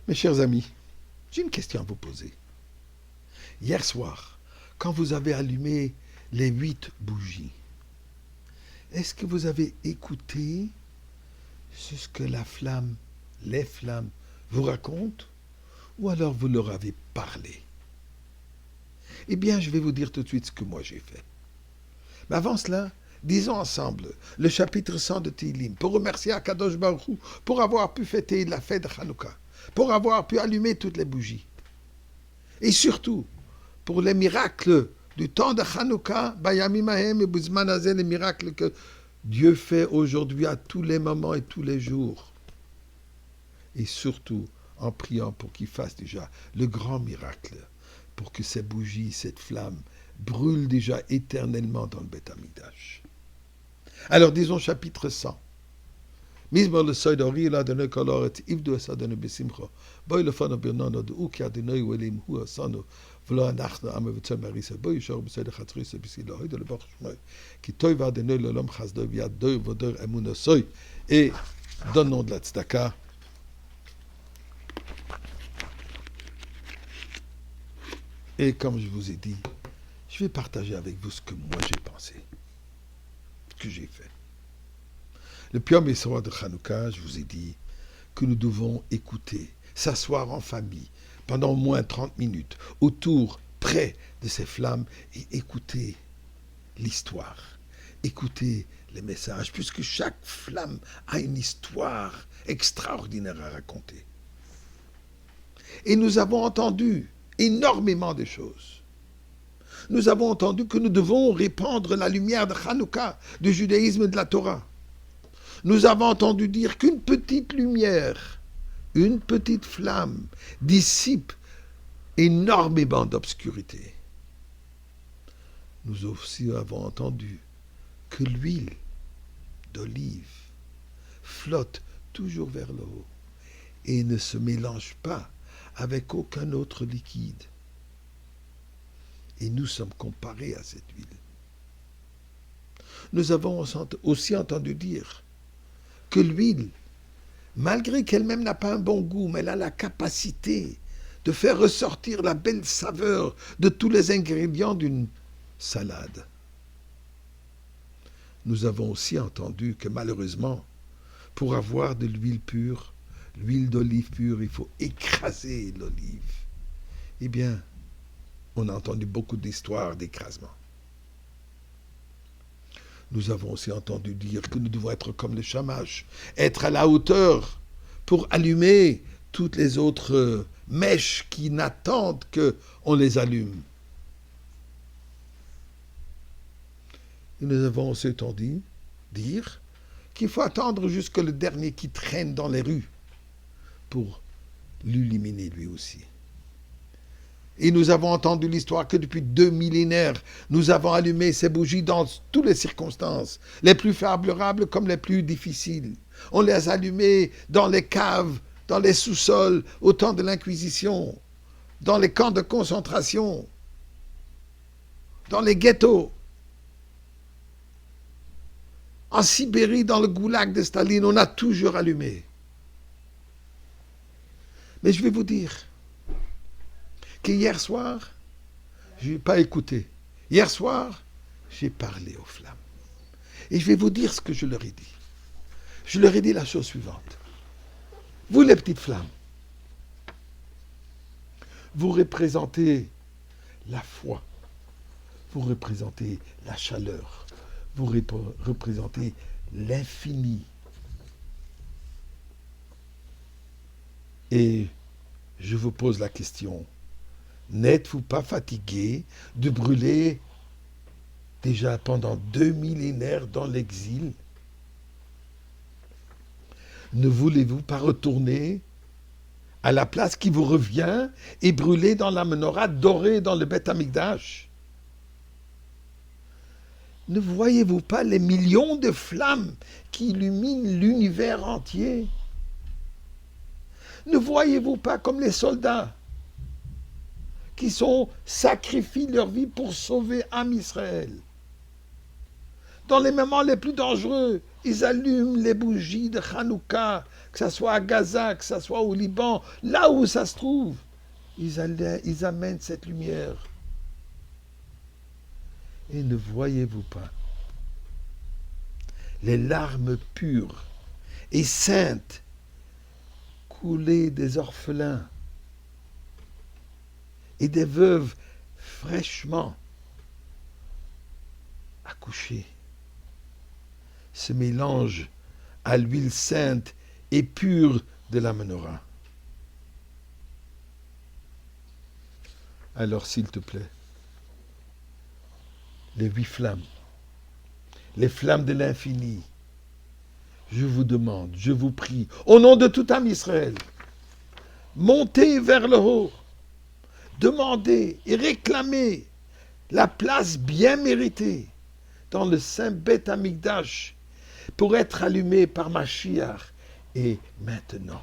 Mes chers amis, j'ai une question à vous poser. Hier soir, quand vous avez allumé les 8 bougies, est-ce que vous avez écouté ce que les flammes vous racontent, ou alors vous leur avez parlé? Eh bien, je vais vous dire tout de suite ce que moi j'ai fait. Mais avant cela, disons ensemble le chapitre 100 de Tehillim pour remercier Akadosh Baruch Hu pour avoir pu fêter la fête de Hanouka, pour avoir pu allumer toutes les bougies. Et surtout, pour les miracles du temps de Hanouka, Bayamim Hahem et Buzman Hazel, les miracles que Dieu fait aujourd'hui à tous les moments et tous les jours. Et surtout, en priant pour qu'il fasse déjà le grand miracle, pour que ces bougies, cette flamme, brûlent déjà éternellement dans le Beth Amikdash. Alors disons chapitre 100. Mizmor le soy d'Ori la de Nekoloret, Ivdu Esadone Besimcho, Boy le Fano Birnano de Uki Adonai Welim Hu Asano, Vlo Anachno Amevitzon Marisa, Boy Shor Besed Chatris Bisilo Hoy de le Bach Shmoy, qui Toy va Adonai Lolom Chasdo Viad Doy Vodor Emuno Soy, et donnons de la tzedaka. Et comme je vous ai dit, je vais partager avec vous ce que moi j'ai pensé, ce que j'ai fait. Le Piom Yesroa de Hanouka, je vous ai dit que nous devons écouter, s'asseoir en famille pendant au moins 30 minutes, autour, près de ces flammes, et écouter l'histoire, écouter les messages, puisque chaque flamme a une histoire extraordinaire à raconter. Et nous avons entendu énormément de choses. Nous avons entendu que nous devons répandre la lumière de Hanouka, du judaïsme et de la Torah. Nous avons entendu dire qu'une petite lumière, une petite flamme dissipe énormément d'obscurité. Nous aussi avons entendu que l'huile d'olive flotte toujours vers le haut et ne se mélange pas avec aucun autre liquide. Et nous sommes comparés à cette huile. Nous avons aussi entendu dire que l'huile, malgré qu'elle-même n'a pas un bon goût, mais elle a la capacité de faire ressortir la belle saveur de tous les ingrédients d'une salade. Nous avons aussi entendu que malheureusement, pour avoir de l'huile pure, l'huile d'olive pure, il faut écraser l'olive. Eh bien, on a entendu beaucoup d'histoires d'écrasement. Nous avons aussi entendu dire que nous devons être comme le shamash, être à la hauteur pour allumer toutes les autres mèches qui n'attendent qu'on les allume. Et nous avons aussi entendu dire qu'il faut attendre jusque le dernier qui traîne dans les rues pour l'illuminer lui aussi. Et nous avons entendu l'histoire que depuis 2 millénaires, nous avons allumé ces bougies dans toutes les circonstances, les plus favorables comme les plus difficiles. On les a allumées dans les caves, dans les sous-sols, au temps de l'Inquisition, dans les camps de concentration, dans les ghettos. En Sibérie, dans le goulag de Staline, on a toujours allumé. Mais je vais vous dire que hier soir, je n'ai pas écouté. Hier soir, j'ai parlé aux flammes. Et je vais vous dire ce que je leur ai dit. Je leur ai dit la chose suivante. Vous, les petites flammes, vous représentez la foi, vous représentez la chaleur, vous représentez l'infini. Et je vous pose la question, n'êtes-vous pas fatigué de brûler déjà pendant 2 millénaires dans l'exil? Ne voulez-vous pas retourner à la place qui vous revient et brûler dans la menorah dorée dans le Beth Amikdash? Ne voyez-vous pas les millions de flammes qui illuminent l'univers entier? Ne voyez-vous pas comme les soldats qui sacrifient leur vie pour sauver Am Israël? Dans les moments les plus dangereux, Ils allument les bougies de Hanouka, que ce soit à Gaza, que ce soit au Liban, là où ça se trouve. Ils amènent cette lumière. Et ne voyez-vous pas les larmes pures et saintes couler des orphelins et des veuves fraîchement accouchées se mélangent à l'huile sainte et pure de la menorah. Alors, s'il te plaît, les 8 flammes, les flammes de l'infini, je vous demande, je vous prie, au nom de tout âme Israël, montez vers le haut, demandez et réclamez la place bien méritée dans le Saint Beth Amikdash pour être allumé par Mashiach et maintenant.